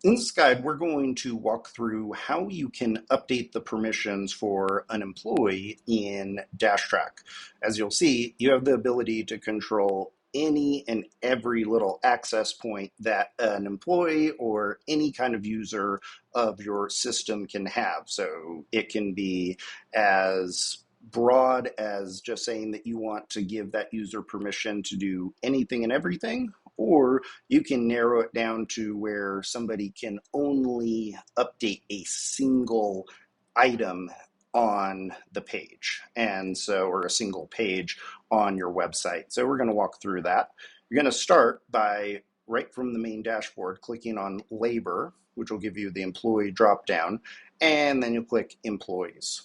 In this guide, we're going to walk through how you can update the permissions for an employee in DashTrack. As you'll see, you have the ability to control any and every little access point that an employee or any kind of user of your system can have. So it can be as broad as just saying that you want to give that user permission to do anything and everything, or you can narrow it down to where somebody can only update a single item on the page, and so, or a single page on your website. So we're going to walk through that. You're going to start by, right from the main dashboard, clicking on labor, which will give you the employee drop down, and then you'll click employees.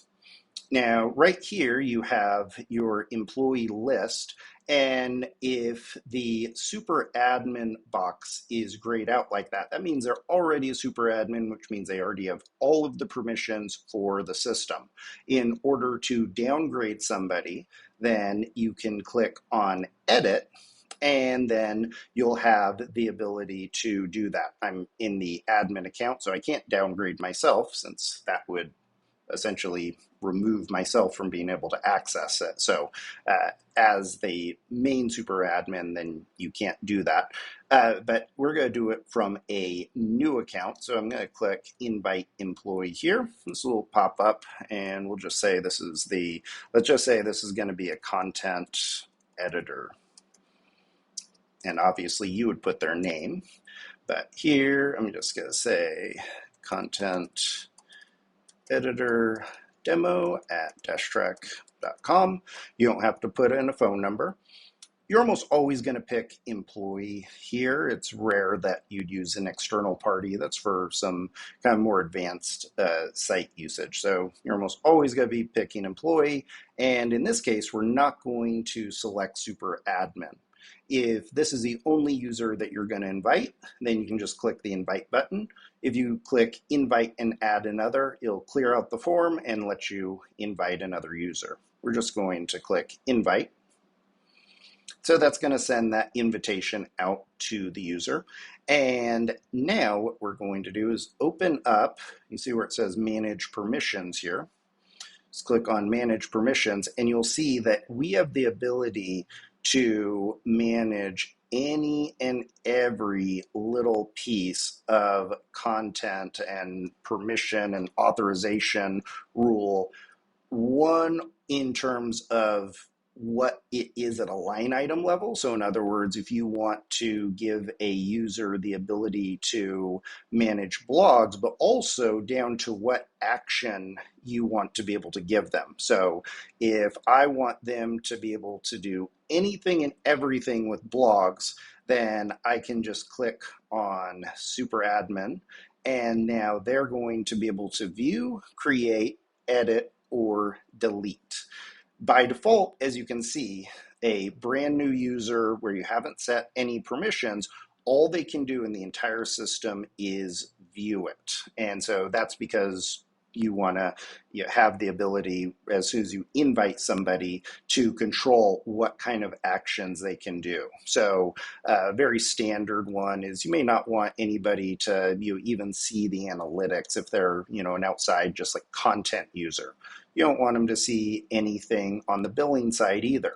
Now, right here, you have your employee list. And if the super admin box is grayed out like that, that means they're already a super admin, which means they already have all of the permissions for the system. In order to downgrade somebody, then you can click on edit, and then you'll have the ability to do that. I'm in the admin account, so I can't downgrade myself since that would essentially remove myself from being able to access it. So as the main super admin, then you can't do that. But we're going to do it from a new account. So I'm going to click invite employee here. This will pop up, and we'll just say this is the, let's just say this is going to be a content editor. And obviously you would put their name, but here I'm just going to say content editor demo at dashtrack.com. You don't have to put in a phone number. You're almost always going to pick employee here. It's rare that you'd use an external party. That's for some kind of more advanced site usage. So you're almost always going to be picking employee. And in this case, we're not going to select super admin. If this is the only user that you're going to invite, then you can just click the invite button. If you click invite and add another, it'll clear out the form and let you invite another user. We're just going to click invite. So that's going to send that invitation out to the user. And now what we're going to do is open up, you see where it says manage permissions here. Just click on manage permissions, and you'll see that we have the ability to manage any and every little piece of content and permission and authorization rule. One, in terms of what it is at a line item level. So in other words, if you want to give a user the ability to manage blogs, but also down to what action you want to be able to give them. So if I want them to be able to do anything and everything with blogs, then I can just click on super admin, and now they're going to be able to view, create, edit, or delete. By default, as you can see, a brand new user where you haven't set any permissions, all they can do in the entire system is view it. And so that's because you want to have the ability, as soon as you invite somebody, to control what kind of actions they can do. So a very standard one is you may not want anybody to even see the analytics if they're an outside just like content user. You don't want them to see anything on the billing side either.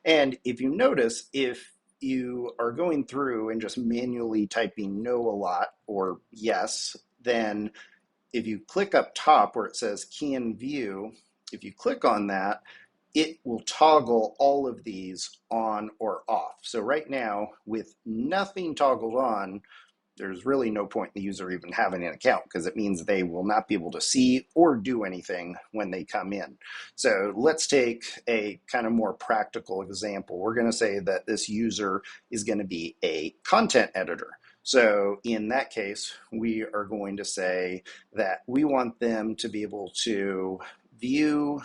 And if you notice, if you are going through and just manually typing no a lot or yes, then if you click up top where it says can view, if you click on that, it will toggle all of these on or off. So right now, with nothing toggled on, there's really no point in the user even having an account, because it means they will not be able to see or do anything when they come in. So let's take a kind of more practical example. We're going to say that this user is going to be a content editor. So in that case, we are going to say that we want them to be able to view,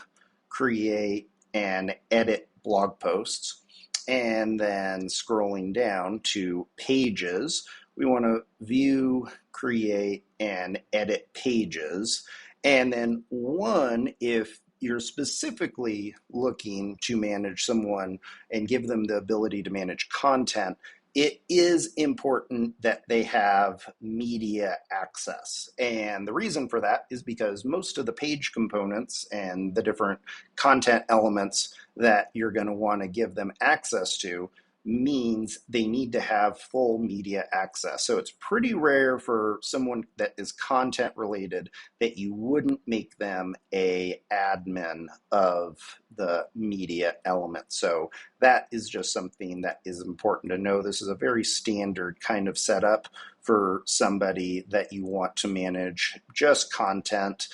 create, and edit blog posts. And then scrolling down to pages, we want to view, create, and edit pages. And then one, if you're specifically looking to manage someone and give them the ability to manage content, it is important that they have media access. And the reason for that is because most of the page components and the different content elements that you're going to want to give them access to means they need to have full media access. So it's pretty rare for someone that is content related that you wouldn't make them a admin of the media element. So that is just something that is important to know. This is a very standard kind of setup for somebody that you want to manage just content.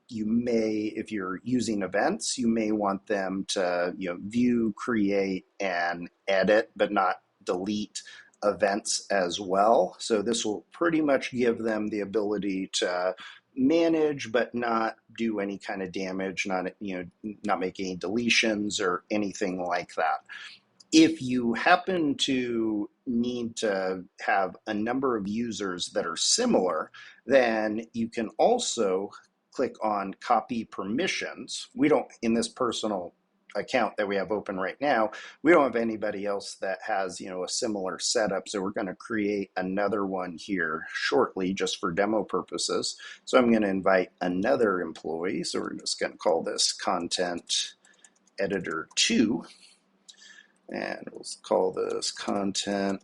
You may, if you're using events, you may want them to view, create, and edit, but not delete events as well. So this will pretty much give them the ability to manage but not do any kind of damage, not make any deletions or anything like that. If you happen to need to have a number of users that are similar, then you can also click on copy permissions. We don't, in this personal account that we have open right now, we don't have anybody else that has a similar setup, so we're going to create another one here shortly just for demo purposes. So I'm going to invite another employee, so we're just going to call this content editor 2, and we'll call this content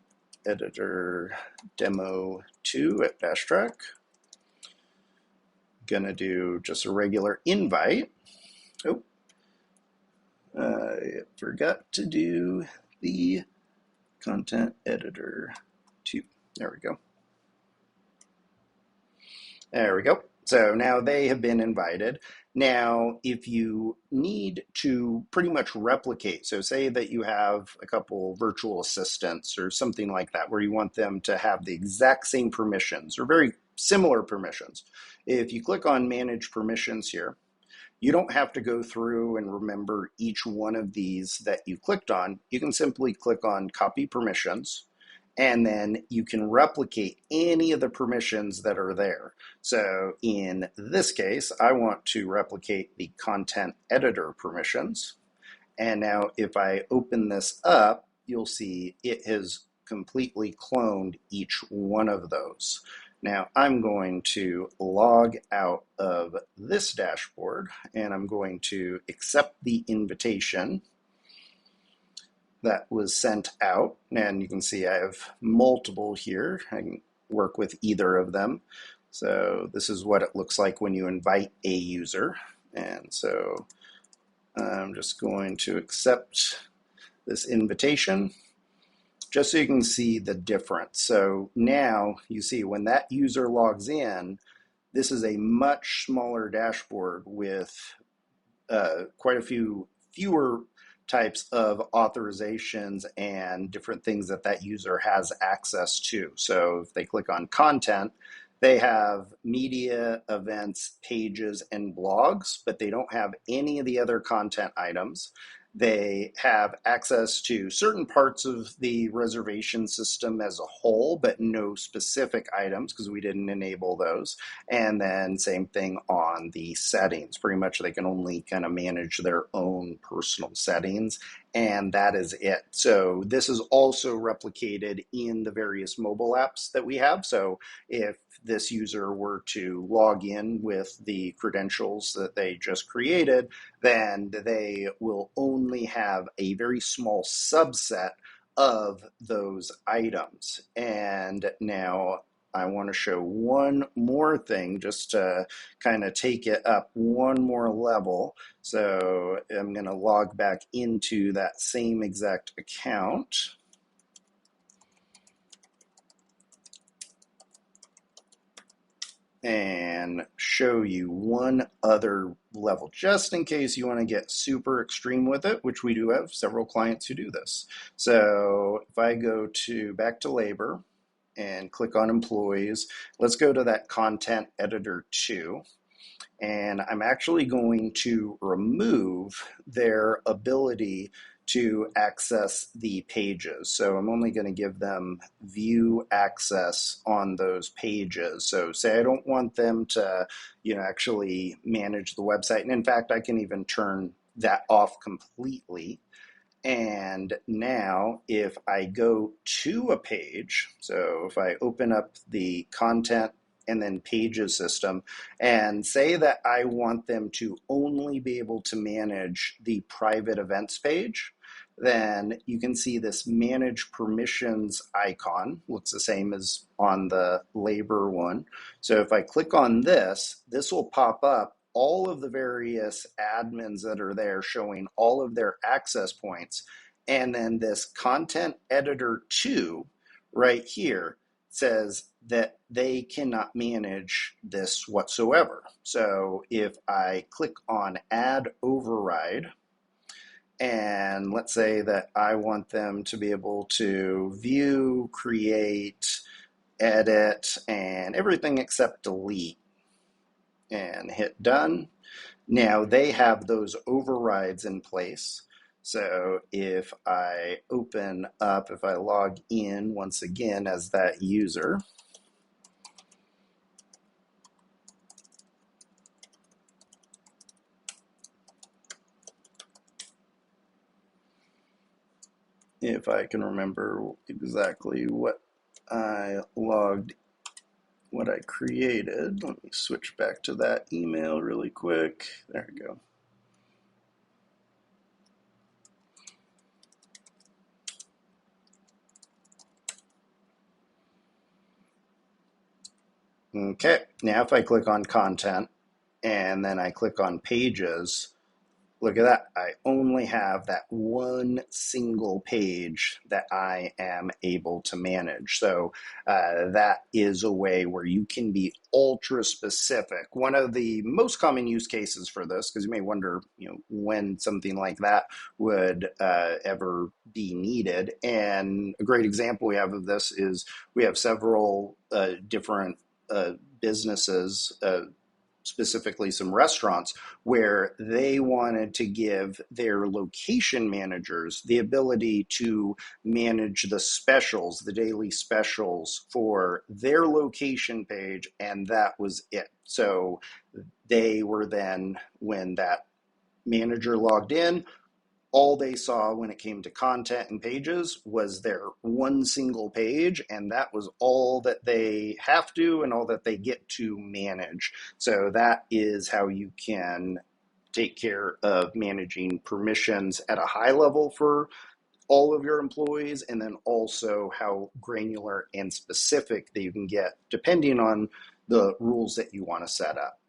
editor demo 2 at DashTrack. Gonna do just a regular invite. Oh, I forgot to do the content editor 2. There we go. There we go. So now they have been invited. Now, if you need to pretty much replicate, so say that you have a couple virtual assistants or something like that, where you want them to have the exact same permissions or very similar permissions. If you click on Manage Permissions here, you don't have to go through and remember each one of these that you clicked on. You can simply click on Copy Permissions, and then you can replicate any of the permissions that are there. So in this case, I want to replicate the content editor permissions. And now if I open this up, you'll see it has completely cloned each one of those. Now I'm going to log out of this dashboard, and I'm going to accept the invitation that was sent out, and you can see I have multiple here. I can work with either of them. So this is what it looks like when you invite a user, and so I'm just going to accept this invitation just so you can see the difference. So now you see when that user logs in, this is a much smaller dashboard with quite a few fewer types of authorizations and different things that user has access to. So if they click on content, they have media, events, pages, and blogs, but they don't have any of the other content items. They have access to certain parts of the reservation system as a whole, but no specific items because we didn't enable those. And then same thing on the settings. Pretty much they can only kind of manage their own personal settings, and that is it. So this is also replicated in the various mobile apps that we have. So if this user were to log in with the credentials that they just created, then they will only have a very small subset of those items. And now I want to show one more thing just to kind of take it up one more level. So I'm going to log back into that same exact account. And show you one other level, just in case you want to get super extreme with it, which we do have several clients who do this. So if I go back to labor and click on employees, let's go to that content editor 2. And I'm actually going to remove their ability to access the pages. So I'm only going to give them view access on those pages. So say I don't want them to, actually manage the website. And in fact, I can even turn that off completely. And now if I go to a page, so if I open up the content and then pages system and say that I want them to only be able to manage the private events page, then you can see this manage permissions icon looks the same as on the labor one. So if I click on this, this will pop up all of the various admins that are there showing all of their access points. And then this content editor 2 right here says that they cannot manage this whatsoever. So if I click on add override, and let's say that I want them to be able to view, create, edit, and everything except delete, and hit done. Now they have those overrides in place. So if I open up, if I log in once again as that user, if I can remember exactly what I logged, what I created, let me switch back to that email really quick. There we go. Okay, now if I click on content and then I click on pages, look at that. I only have that one single page that I am able to manage. So that is a way where you can be ultra specific. One of the most common use cases for this, because you may wonder, when something like that would ever be needed. And a great example we have of this is we have several different businesses, specifically some restaurants, where they wanted to give their location managers the ability to manage the specials, the daily specials for their location page, and that was it. So they were then, when that manager logged in, all they saw when it came to content and pages was their one single page, and that was all that they have to and all that they get to manage. So that is how you can take care of managing permissions at a high level for all of your employees, and then also how granular and specific that you can get depending on the rules that you want to set up.